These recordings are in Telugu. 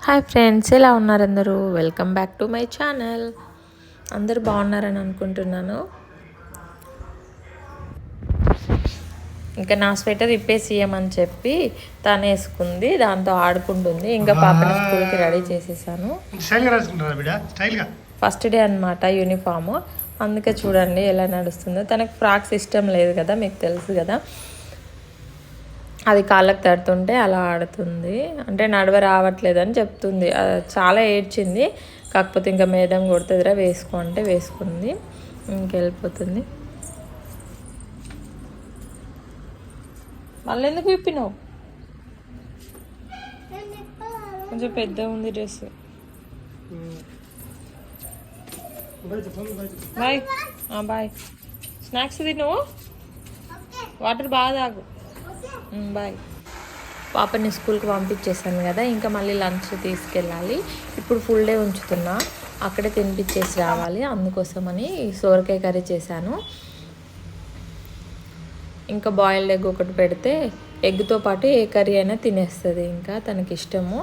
హాయ్ ఫ్రెండ్స్, ఎలా ఉన్నారు అందరూ? Welcome back to my channel. అందరూ బాగున్నారని అనుకుంటున్నాను. ఇంకా నా స్వెటర్ ఇప్పేసి ఇయ్యమని చెప్పి తను వేసుకుంది, దాంతో ఆడుకుంటుంది. ఇంకా పాపని స్కూల్కి రెడీ చేసేసాను. ఫస్ట్ డే అనమాట యూనిఫాము, అందుకే చూడండి ఎలా నడుస్తుందో. తనకు ఫ్రాక్స్ ఇష్టం లేదు కదా, మీకు తెలుసు కదా. అది కాళ్ళకు తడుతుంటే అలా ఆడుతుంది, అంటే నడవ రావట్లేదని చెప్తుంది. చాలా ఏడ్చింది, కాకపోతే ఇంకా మేడం కొడుతుందిరా వేసుకో అంటే వేసుకుంది, ఇంకెళ్ళిపోతుంది. మళ్ళీ ఎందుకు విప్పినావు? కొంచెం పెద్ద ఉంది డ్రెస్. Bye bye. స్నాక్స్ తిను, వాటర్ బాగా తాగు. బాయ్. పాపని స్కూల్కి పంపించేసాను కదా, ఇంకా మళ్ళీ లంచ్ తీసుకెళ్ళాలి. ఇప్పుడు ఫుల్ డే ఉంచుతున్నా, అక్కడే తినిపించేసి రావాలి. అందుకోసమని సోరకాయ కర్రీ చేశాను. ఇంకా బాయిల్డ్ ఎగ్ ఒకటి పెడితే ఎగ్తో పాటు ఏ కర్రీ అయినా తినేస్తుంది, ఇంకా తనకి ఇష్టము.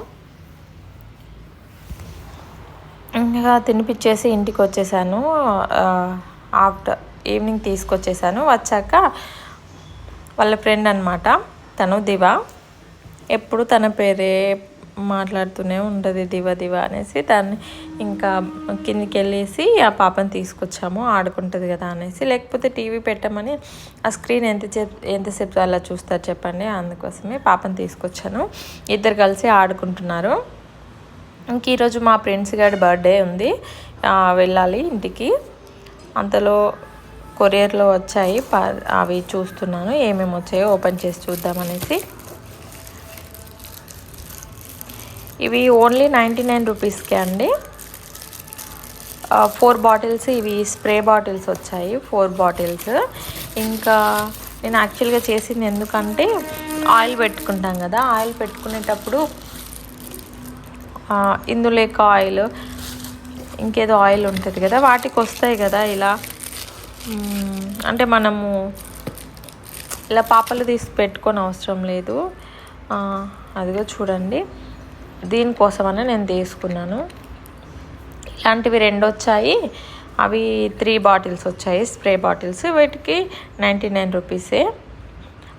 ఇంకా తినిపించేసి ఇంటికి వచ్చేసాను. ఆఫ్టర్ ఈవినింగ్ తీసుకొచ్చేసాను. వచ్చాక వాళ్ళ ఫ్రెండ్ అనమాట తను, దివా. ఎప్పుడు తన పేరే మాట్లాడుతూనే ఉంటుంది, దివా దివా అనేసి. దాన్ని ఇంకా కిందికి వెళ్ళేసి ఆ పాపని తీసుకొచ్చాము, ఆడుకుంటుంది కదా అనేసి. లేకపోతే టీవీ పెట్టమని ఆ స్క్రీన్ ఎంతసేపు అలా చూస్తారు చెప్పండి. అందుకోసమే పాపని తీసుకొచ్చాను. ఇద్దరు కలిసి ఆడుకుంటున్నారు. ఇంక ఈరోజు మా ఫ్రెండ్స్ గారి బర్త్డే ఉంది, వెళ్ళాలి ఇంటికి. అంతలో కొరియర్లో వచ్చాయి, అవి చూస్తున్నాను ఏమేమి వచ్చాయో ఓపెన్ చేసి చూద్దామనేసి. ఇవి ఓన్లీ 99 రూపీస్కే అండి. 4 బాటిల్స్, ఇవి స్ప్రే బాటిల్స్ వచ్చాయి, 4 బాటిల్స్. ఇంకా నేను యాక్చువల్గా చేసింది ఎందుకంటే ఆయిల్ పెట్టుకుంటాం కదా, ఆయిల్ పెట్టుకునేటప్పుడు ఇందులేక ఆయిల్, ఇంకేదో ఆయిల్ ఉంటుంది కదా, వాటికి వస్తాయి కదా ఇలా. అంటే మనము ఇలా పాపలు తీసి పెట్టుకొని అవసరం లేదు. అదిగో చూడండి, దీనికోసమనే నేను తీసుకున్నాను. ఇలాంటివి 2 వచ్చాయి, అవి 3 బాటిల్స్ వచ్చాయి, స్ప్రే బాటిల్స్. వీటికి 99 రూపీసే.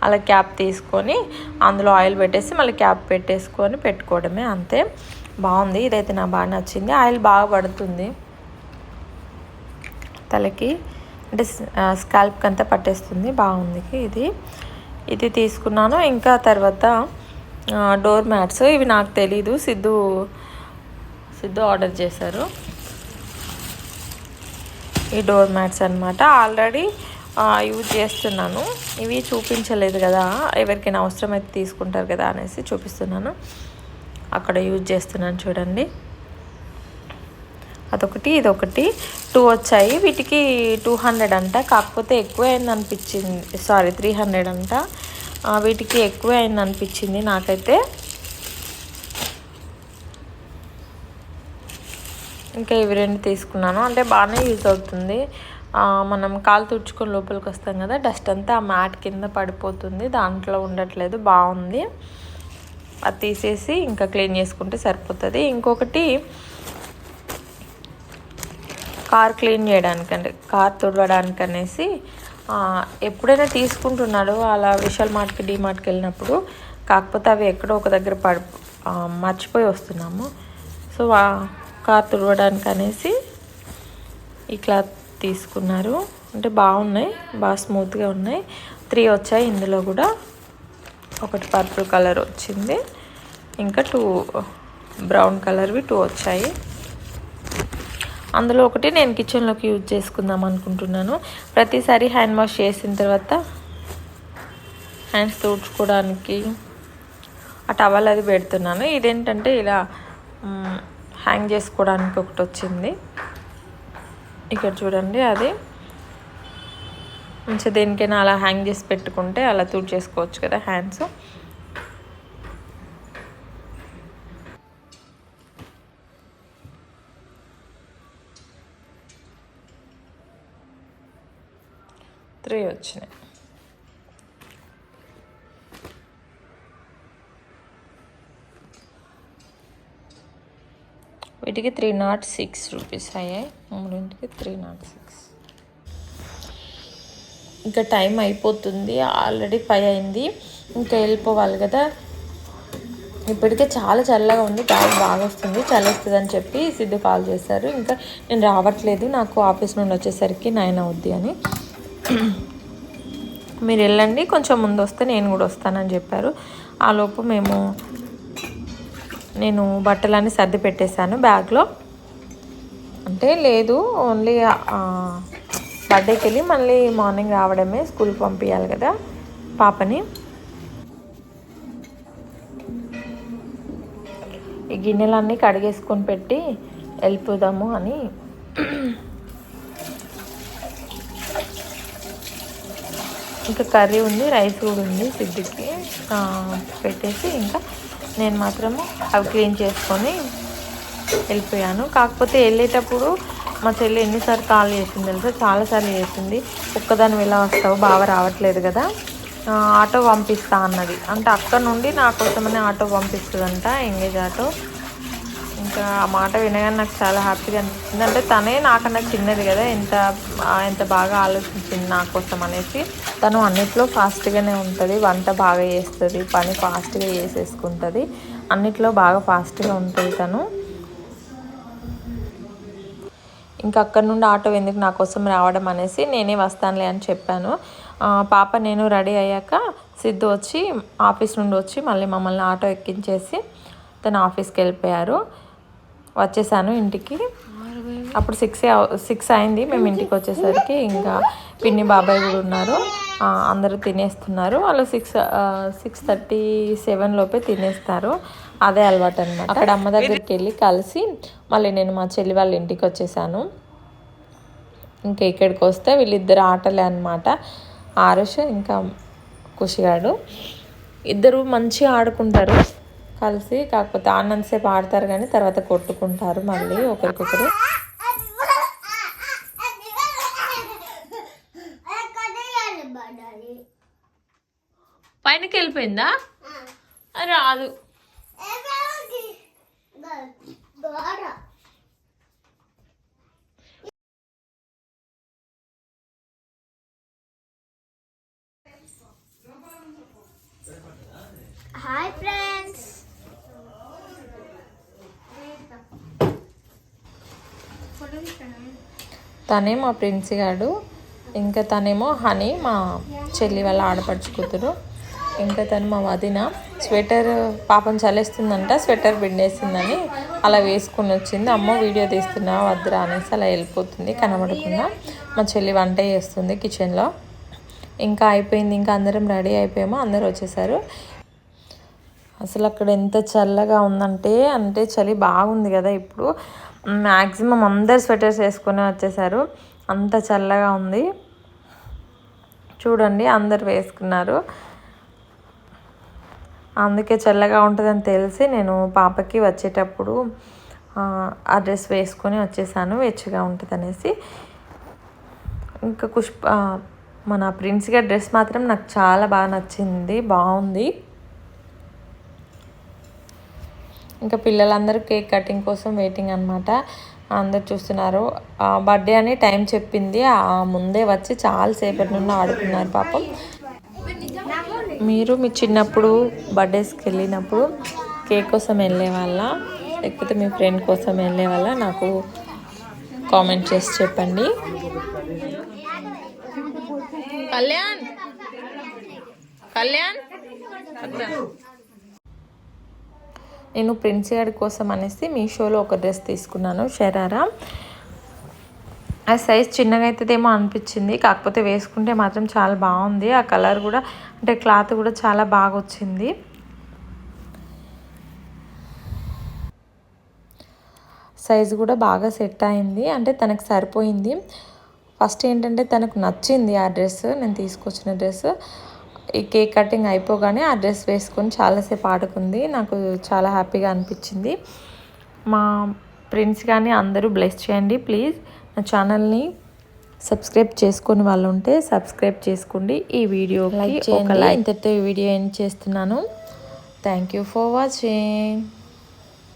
అలా క్యాప్ తీసుకొని అందులో ఆయిల్ పెట్టేసి మళ్ళీ క్యాప్ పెట్టేసుకొని పెట్టుకోవడమే, అంతే. బాగుంది, ఇదైతే నాకు బాగా నచ్చింది. ఆయిల్ బాగా పడుతుంది తలకి, అంటే స్కాల్ప్కి అంతా పట్టేస్తుంది, బాగుంది ఇది తీసుకున్నాను. ఇంకా తర్వాత డోర్ మ్యాట్స్, ఇవి నాకు తెలీదు, సిద్ధు ఆర్డర్ చేశారు. ఈ డోర్ మ్యాట్స్ అనమాట, ఆల్రెడీ యూజ్ చేస్తున్నాను. ఇవి చూపించలేదు కదా, ఎవరికైనా అవసరమైతే తీసుకుంటారు కదా అనేసి చూపిస్తున్నాను. అక్కడ యూజ్ చేస్తున్నాను చూడండి. అదొకటి, ఇదొకటి. 2 వచ్చాయి. వీటికి 200 అంట, కాకపోతే ఎక్కువ అయింది అనిపించింది. 300 అంట. వీటికి ఎక్కువ అయింది అనిపించింది నాకైతే. ఇంకా ఇవి 2 తీసుకున్నాను, అంటే బాగానే యూజ్ అవుతుంది. మనం కాలు తుడుచుకొని లోపలికి వస్తాం కదా, డస్ట్ అంతా ఆ మ్యాట్ కింద పడిపోతుంది, దాంట్లో ఉండట్లేదు, బాగుంది. అది తీసేసి ఇంకా క్లీన్ చేసుకుంటే సరిపోతుంది. ఇంకొకటి కార్ క్లీన్ చేయడానికంటే, కార్ తుడవడానికి అనేసి ఎప్పుడైనా తీసుకుంటున్నాడు అలా విశాల్ మార్ట్కి, డీమార్ట్కి వెళ్ళినప్పుడు. కాకపోతే అవి ఎక్కడో ఒక దగ్గర మర్చిపోయి వస్తున్నాము. సో కార్ తుడవడానికి అనేసి ఈ క్లాత్ తీసుకున్నారు. అంటే బాగున్నాయి, బాగా స్మూత్గా ఉన్నాయి. 3 వచ్చాయి ఇందులో కూడా. ఒకటి పర్పుల్ కలర్ వచ్చింది, ఇంకా 2 బ్రౌన్ కలర్వి 2 వచ్చాయి. అందులో ఒకటి నేను కిచెన్లోకి యూజ్ చేసుకుందాం అనుకుంటున్నాను. ప్రతిసారి హ్యాండ్ వాష్ చేసిన తర్వాత హ్యాండ్స్ తుడుచుకోవడానికి ఆ టవల్ అది పెడుతున్నాను. ఇదేంటంటే ఇలా హ్యాంగ్ చేసుకోవడానికి ఒకటి వచ్చింది, ఇక్కడ చూడండి. అది మంచిగా దేనికైనా అలా హ్యాంగ్ చేసి పెట్టుకుంటే అలా తుడిచేసుకోవచ్చు కదా హ్యాండ్స్. త్రీ వచ్చినాయి. వీటికి 306 రూపీస్ అయ్యాయి. 3కి 306. ఇంకా టైం అయిపోతుంది, ఆల్రెడీ 5 అయింది, ఇంకా వెళ్ళిపోవాలి కదా. ఇప్పటికే చాలా చల్లగా ఉంది, గాలి బాగా వస్తుంది, చలి వస్తుంది అని చెప్పి సిద్ధు కాల్ చేశారు. ఇంకా నేను రావట్లేదు, నాకు ఆఫీస్ నుండి వచ్చేసరికి 9 అవుద్ది అని. మీరు వెళ్ళండి, కొంచెం ముందు వస్తే నేను కూడా వస్తానని చెప్పారు. ఆలోపు నేను బట్టలన్నీ సర్ది పెట్టేశాను బ్యాగ్లో. అంటే లేదు, ఓన్లీ బర్త్డేకి వెళ్ళి మళ్ళీ మార్నింగ్ రావడమే, స్కూల్కి పంపించాలి కదా పాపని. ఈ గిన్నెలన్నీ కడిగేసుకొని పెట్టి వెళ్ళిపోదాము అని. ఇంకా కర్రీ ఉంది, రైస్ కూడా ఉంది సిద్ధికి పెట్టేసి, ఇంకా నేను మాత్రము అవి క్లీన్ చేసుకొని వెళ్ళిపోయాను. కాకపోతే వెళ్ళేటప్పుడు మా చెల్లి ఎన్నిసార్లు కాల్ చేసింది తెలుసా, చాలాసార్లు చేసింది. ఒక్కదాన్ని ఎలా వస్తావు, బావ రావట్లేదు కదా, ఆటో పంపిస్తా అన్నది. అంటే అక్కడ నుండి నా కోసమనే ఆటో పంపిస్తుందంట, ఎంగేజ్ ఆటో. ఇంకా ఆ మాట వినగానే నాకు చాలా హ్యాపీగా అనిపించింది. అంటే తనే నాకన్నా చిన్నది కదా, ఎంత బాగా ఆలోచించింది నా కోసం అనేసి. తను అన్నిట్లో ఫాస్ట్గానే ఉంటుంది, వంట బాగా చేస్తుంది, పని ఫాస్ట్గా చేసేసుకుంటుంది, అన్నిట్లో బాగా ఫాస్ట్గా ఉంటుంది తను. ఇంకా అక్కడ నుండి ఆటో ఎందుకు నా కోసం రావడం అనేసి నేనే వస్తానులే అని చెప్పాను. పాప నేను రెడీ అయ్యాక సిద్ధు వచ్చి ఆఫీస్ నుండి వచ్చి మళ్ళీ మమ్మల్ని ఆటో ఎక్కించేసి తను ఆఫీస్కి వెళ్ళిపోయారు. వచ్చేసాను ఇంటికి. అప్పుడు 6 అయింది మేము ఇంటికి వచ్చేసరికి. ఇంకా పిన్ని బాబాయ్ కూడా ఉన్నారు, అందరూ తినేస్తున్నారు. వాళ్ళు 6:37 లోపే తినేస్తారు, అదే అలవాటు అనమాట. అక్కడ అమ్మ దగ్గరికి వెళ్ళి కలిసి మళ్ళీ నేను మా చెల్లి వాళ్ళ ఇంటికి వచ్చేసాను. ఇంకా ఇక్కడికి వస్తే వీళ్ళిద్దరు ఆటలే అనమాట, ఆరుష్ ఇంకా ఖుషిగాడు. ఇద్దరు మంచిగా ఆడుకుంటారు కలిసి. కాకపోతే ఆనందసేపు ఆడతారు కానీ తర్వాత కొట్టుకుంటారు మళ్ళీ ఒకరికొకరు. పైనకి వెళ్ళిపోయిందా, రాదు. హాయ్ ఫ్రెండ్స్, తనే మా ప్రిన్సీ గాడు, ఇంకా తనేమో హనీ మా చెల్లి వాళ్ళ ఆడపడుచు కూతురు. ఇంకా తను మా వదిన. స్వెటర్ పాపం చలేస్తుందంట, స్వెటర్ పిండేసిందని అలా వేసుకుని వచ్చింది. అమ్మ వీడియో తీస్తున్నా వద్దురా అనేసి అలా వెళ్ళిపోతుంది కనబడకుండా. మా చెల్లి వంట చేస్తుంది కిచెన్లో. ఇంకా అయిపోయింది, ఇంకా అందరం రెడీ అయిపోయామో, అందరూ వచ్చేసారు. అసలు అక్కడ ఎంత చల్లగా ఉందంటే చలి బాగుంది కదా ఇప్పుడు. మ్యాక్సిమం అందరు స్వెటర్స్ వేసుకొని వచ్చేసారు, అంత చల్లగా ఉంది. చూడండి అందరు వేసుకున్నారు, అందుకే చల్లగా ఉంటుందని తెలిసి నేను పాపకి వచ్చేటప్పుడు ఆ డ్రెస్ వేసుకొని వచ్చేసాను, వెచ్చగా ఉంటుంది అనేసి. ఇంకా మన ప్రిన్స్ గారి డ్రెస్ మాత్రం నాకు చాలా బాగా నచ్చింది, బాగుంది. ఇంకా పిల్లలందరూ కేక్ కటింగ్ కోసం వెయిటింగ్ అనమాట. అందరు చూస్తున్నారు. బర్త్డే అని టైం చెప్పింది, ముందే వచ్చి చాలాసేపటి నుండి ఆడుకున్నారు పాపం. మీరు మీ చిన్నప్పుడు బర్త్డేస్కి వెళ్ళినప్పుడు కేక్ కోసం వెళ్ళే వాళ్ళ, లేకపోతే మీ ఫ్రెండ్ కోసం వెళ్ళే వాళ్ళ, నాకు కామెంట్ చేసి చెప్పండి. కళ్యాణ్ నేను ప్రిన్స్ గారి కోసం అనేసి మీషోలో ఒక డ్రెస్ తీసుకున్నాను, షరారా. ఆ సైజ్ చిన్నగా అవుతుందేమో అనిపించింది, కాకపోతే వేసుకుంటే మాత్రం చాలా బాగుంది. ఆ కలర్ కూడా, అంటే క్లాత్ కూడా చాలా బాగా వచ్చింది. సైజు కూడా బాగా సెట్ అయింది, అంటే తనకు సరిపోయింది. ఫస్ట్ ఏంటంటే తనకు నచ్చింది ఆ డ్రెస్, నేను తీసుకొచ్చిన డ్రెస్. ఈ కేక్ కటింగ్ అయిపోగానే ఆ డ్రెస్ వేసుకొని చాలాసేపు ఆడుకుంది, నాకు చాలా హ్యాపీగా అనిపించింది. మా ఫ్రెండ్స్ కానీ అందరూ బ్లెస్ చేయండి ప్లీజ్. నా ఛానల్ని సబ్స్క్రైబ్ చేసుకొని వాళ్ళు ఉంటే సబ్స్క్రైబ్ చేసుకోండి. ఈ వీడియోకి ఒక లైక్. ఇంతటితో ఈ వీడియో ఎండ్ చేస్తున్నాను. Thank you for watching.